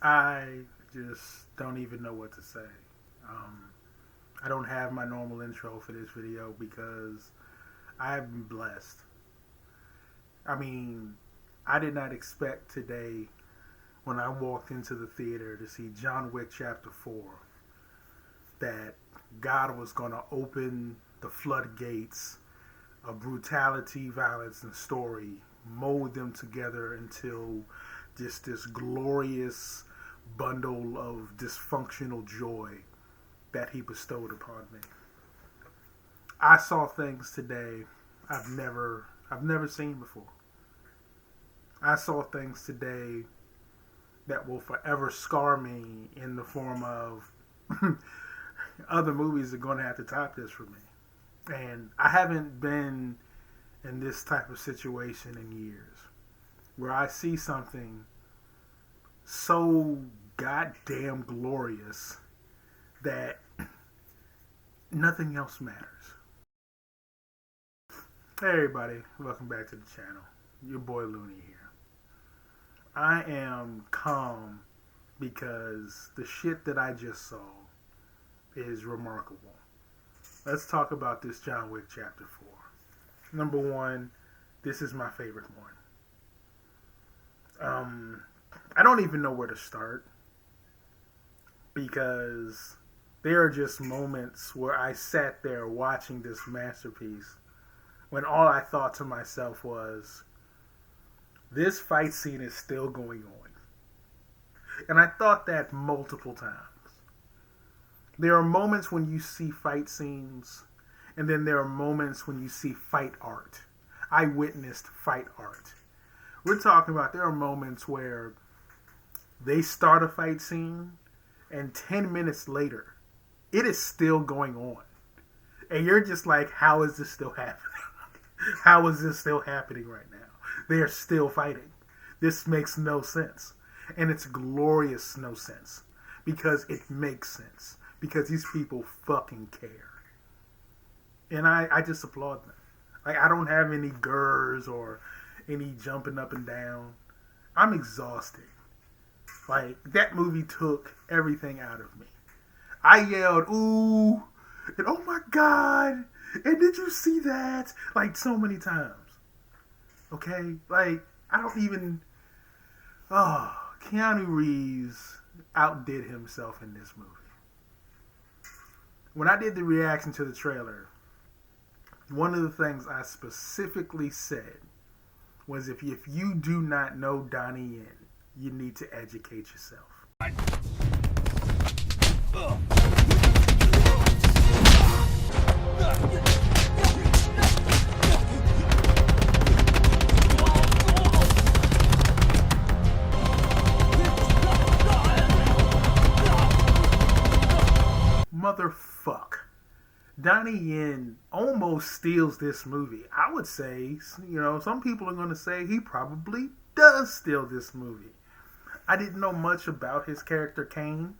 I just don't even know what to say. Um, I don't have my normal intro for this video because I've been blessed. I mean, I did not expect today when I walked into the theater to see John Wick Chapter 4 that God was going to open the floodgates of brutality, violence, and story, mold them together until just this glorious bundle of dysfunctional joy that he bestowed upon me. I saw things today I've never seen before. I saw things today that will forever scar me in the form of other movies are going to have to top this for me. And I haven't been in this type of situation in years where I see something so goddamn glorious that nothing else matters. Hey everybody, welcome back to the channel. Your boy Looney here. I am calm because the shit that I just saw is remarkable. Let's talk about this John Wick Chapter 4. Number one, this is my favorite one. I don't even know where to start because there are just moments where I sat there watching this masterpiece when all I thought to myself was, this fight scene is still going on. And I thought that multiple times. There are moments when you see fight scenes, and then there are moments when you see fight art. I witnessed fight art. We're talking about there are moments where they start a fight scene, and 10 minutes later, it is still going on. And you're just like, how is this still happening? How is this still happening right now? They're still fighting. This makes no sense. And it's glorious no sense. Because it makes sense. Because these people fucking care. And I just applaud them. Like, I don't have any gurs or any jumping up and down. I'm exhausted. Like, that movie took everything out of me. I yelled, ooh, and oh my God, and did you see that? Like, so many times. Okay? Like, I don't even, Keanu Reeves outdid himself in this movie. When I did the reaction to the trailer, one of the things I specifically said was if you do not know Donnie Yen, you need to educate yourself. Motherfuck. Donnie Yen almost steals this movie. I would say, some people are going to say he probably does steal this movie. I didn't know much about his character Kane.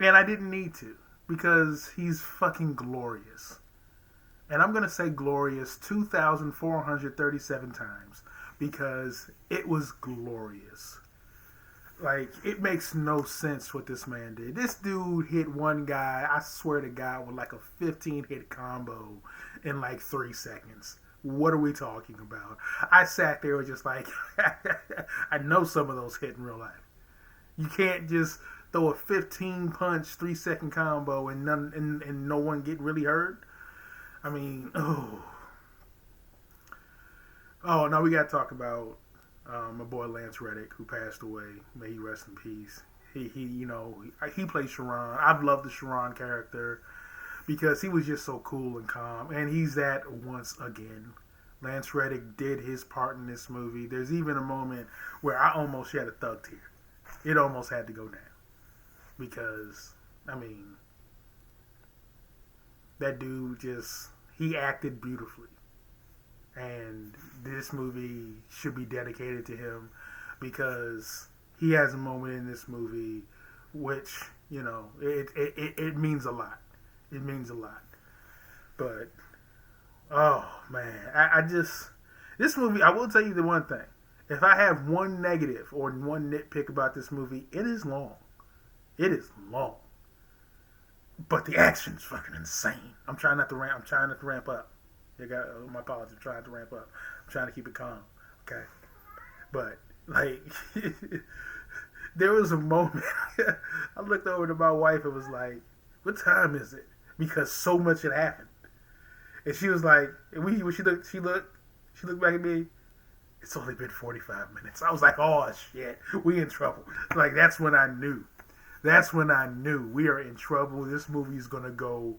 And I didn't need to. Because he's fucking glorious. And I'm going to say glorious 2,437 times. Because it was glorious. Like, it makes no sense what this man did. This dude hit one guy, I swear to God, with like a 15-hit combo in like 3 seconds. What are we talking about? I sat there just like, I know some of those hit in real life. You can't just throw a 15-punch, 3-second combo and no one get really hurt. I mean, Oh, now we got to talk about my boy Lance Reddick, who passed away. May he rest in peace. He plays Sharon. I've loved the Sharon character because he was just so cool and calm, and he's that once again. Lance Reddick did his part in this movie. There's even a moment where I almost shed a thug tear. It almost had to go down because, I mean, that dude he acted beautifully. And this movie should be dedicated to him because he has a moment in this movie which, it means a lot. It means a lot. But, oh, man. This movie, I will tell you the one thing. If I have one negative or one nitpick about this movie, it is long. It is long. But the action's fucking insane. I'm trying not to ramp up. You got my apologies. I'm trying to ramp up. I'm trying to keep it calm. Okay. But like there was a moment I looked over to my wife and was like, "What time is it?" Because so much had happened. And she was like, when she looked back at me. It's only been 45 minutes. I was like, "Oh shit, we in trouble." Like that's when I knew. That's when I knew we are in trouble. This movie's gonna go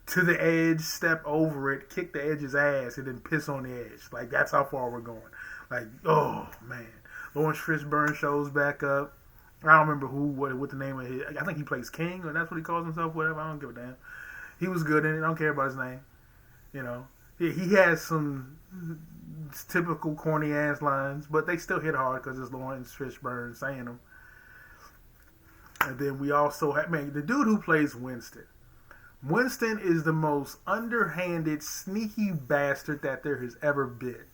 to the edge, step over it, kick the edge's ass, and then piss on the edge. Like that's how far we're going. Like, oh man, Lawrence Fishburne shows back up. I don't remember what the name of his. I think he plays King, or that's what he calls himself. Whatever. I don't give a damn. He was good in it. I don't care about his name. You know, he has some typical corny ass lines, but they still hit hard because it's Lawrence Fishburne saying them. And then we also have, man, the dude who plays Winston. Winston is the most underhanded, sneaky bastard that there has ever been.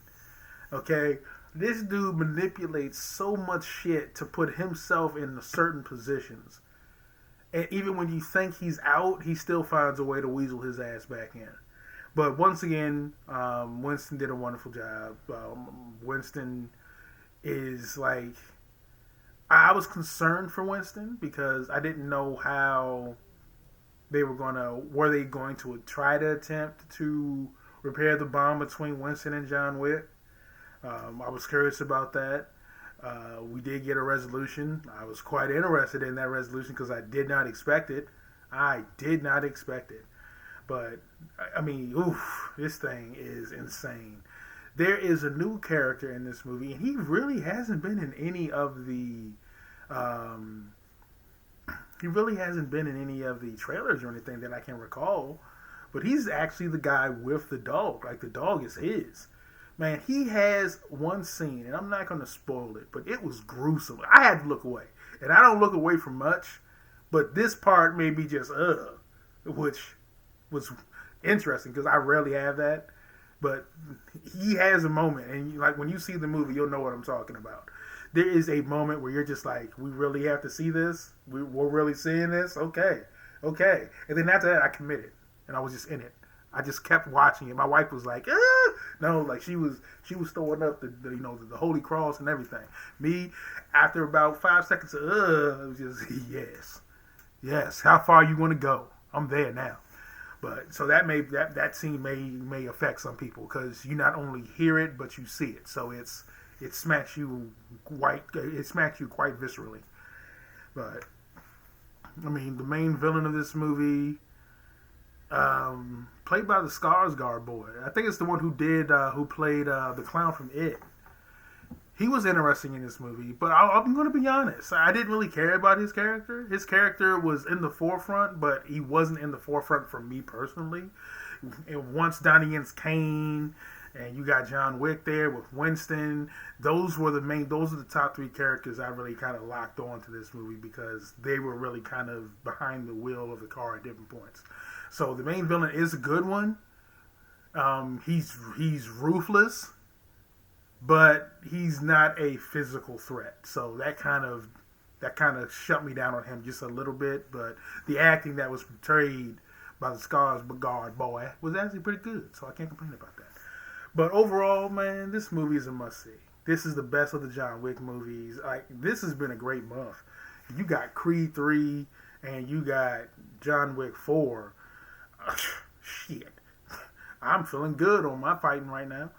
Okay? This dude manipulates so much shit to put himself in certain positions. And even when you think he's out, he still finds a way to weasel his ass back in. But once again, Winston did a wonderful job. Winston is like... I was concerned for Winston because I didn't know how were they going to try to attempt to repair the bond between Winston and John Wick. I was curious about that. We did get a resolution. I was quite interested in that resolution because I did not expect it. But, I mean, this thing is insane. There is a new character in this movie, and he really hasn't been in any of the trailers or anything that I can recall. But he's actually the guy with the dog. Like, the dog is his. Man, he has one scene, and I'm not going to spoil it, but it was gruesome. I had to look away. And I don't look away from much, but this part made me just, which was interesting because I rarely have that. But he has a moment, and like when you see the movie, you'll know what I'm talking about. There is a moment where you're just like, we really have to see this? We're really seeing this? Okay. And then after that, I committed, and I was just in it. I just kept watching it. My wife was like, no, like she was throwing up the Holy Cross and everything. Me, after about 5 seconds of it was just yes. How far you want to go? I'm there now. But so that scene may affect some people because you not only hear it but you see it. So it smacks you quite viscerally. But I mean, the main villain of this movie, played by the Skarsgård boy. I think it's the one who played the clown from It. He was interesting in this movie, but I'm going to be honest. I didn't really care about his character. His character was in the forefront, but he wasn't in the forefront for me personally. And once Donnie Yen's Kane, and you got John Wick there with Winston, those are the top three characters I really kind of locked on to this movie because they were really kind of behind the wheel of the car at different points. So the main villain is a good one. He's ruthless, but he's not a physical threat. So that kind of shut me down on him just a little bit. But the acting that was portrayed by the Skarsgård boy was actually pretty good. So I can't complain about that. But overall, man, this movie is a must-see. This is the best of the John Wick movies. Like, this has been a great month. You got Creed 3 and you got John Wick 4. Shit. I'm feeling good on my fighting right now.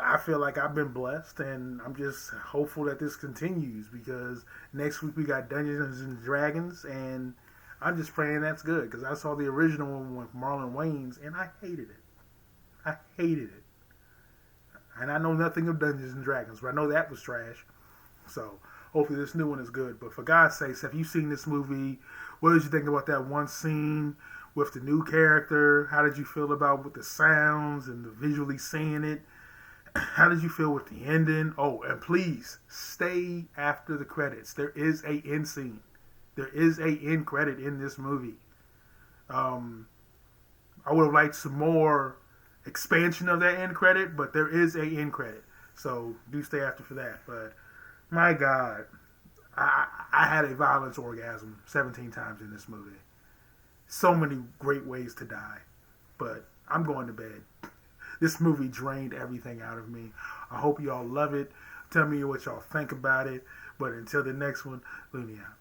I feel like I've been blessed, and I'm just hopeful that this continues because next week we got Dungeons and Dragons, and I'm just praying that's good because I saw the original one with Marlon Wayans, and I hated it. And I know nothing of Dungeons and Dragons, but I know that was trash. So hopefully this new one is good. But for God's sakes, have you seen this movie? What did you think about that one scene with the new character? How did you feel about with the sounds and the visually seeing it? How did you feel with the ending? Oh, and please stay after the credits. There is a end scene. There is a end credit in this movie. I would have liked some more expansion of that end credit, but there is a end credit. So do stay after for that. But my God, I had a violence orgasm 17 times in this movie. So many great ways to die. But I'm going to bed. This movie drained everything out of me. I hope you all love it. Tell me what y'all think about it. But until the next one, Looney out.